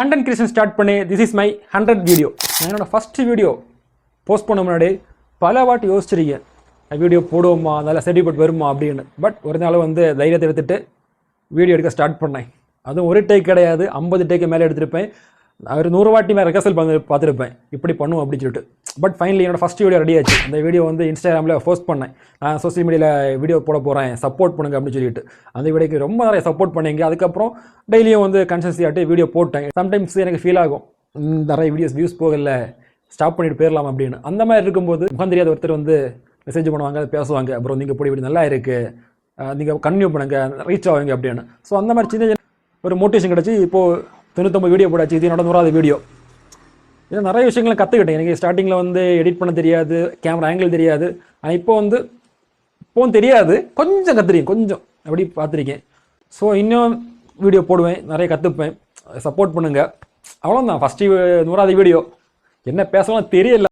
Content creation start பண்ணி this is my 100th video. என்னோட first video post பண்ண முன்னாடி பல வாட்டி யோசிச்சிருக்கேன், வீடியோ போடுவோமா, அதனால் சர்டிஃபிகேட் வருமா அப்படின்னு. பட் ஒரு நாள் வந்து தைரியத்தை எடுத்துகிட்டு வீடியோ எடுக்க ஸ்டார்ட் பண்ணேன். அதுவும் ஒரு டேக் கிடையாது, 50 டேக்கு மேலே எடுத்திருப்பேன். ஒரு 100 வாட்டி மேலே ரெகர்சல் பார்த்துருப்பேன் இப்படி பண்ணுவோம் அப்படின்னு சொல்லிட்டு. பட் ஃபைனலி என்னோட ஃபஸ்ட் வீடியோ ரெடி ஆச்சு. அந்த வீடியோ வந்து இன்ஸ்டாகிராமில் போஸ்ட் பண்ணேன். நான் சோஷியல் மீடியாவில் வீடியோ போட போகிறேன், சப்போர்ட் பண்ணுங்க அப்படின்னு சொல்லிட்டு. அந்த வீடியோக்கு ரொம்ப நிறைய சப்போர்ட் பண்ணீங்க. அதுக்கப்புறம் டெய்லியும் வந்து கன்சிஸ்டன்சி ஆகிட்டு வீடியோ போட்டேன். சம்டைம்ஸ் எனக்கு ஃபீல் ஆகும், நிறைய வியூஸ் போகல, ஸ்டாப் பண்ணிட்டு போயிடலாம் அப்படின்னு. அந்த மாதிரி இருக்கும்போது முகம் தெரியாத ஒருத்தர் வந்து மெசேஜ் பண்ணுவாங்க, பேசுவாங்க, அப்புறம் நீங்கள் போய் இப்படி நல்லா இருக்குது, நீங்கள் கன்டினியூ பண்ணுங்க, ரீச் ஆகுங்க அப்படின்னு. ஸோ அந்த மாதிரி சின்ன ஒரு மோட்டிவேஷன் கிடச்சி இப்போது 99 வீடியோ போடாச்சு. இது என்னோட 100வது வீடியோ. இதில் நிறைய விஷயங்களை கற்றுக்கிட்டேன். எனக்கு ஸ்டார்டிங்கில் வந்து எடிட் பண்ண தெரியாது, கேமரா ஆங்கிள் தெரியாது. ஆனால் இப்போவும் தெரியாது, கொஞ்சம் கற்றுருக்கேன், கொஞ்சம் அப்படி பார்த்துருக்கேன். ஸோ இன்னும் வீடியோ போடுவேன், நிறைய கற்றுப்பேன். சப்போர்ட் பண்ணுங்கள். அவ்வளோதான். ஃபஸ்ட்டு 100வது வீடியோ. என்ன பேசலாம் தெரியல.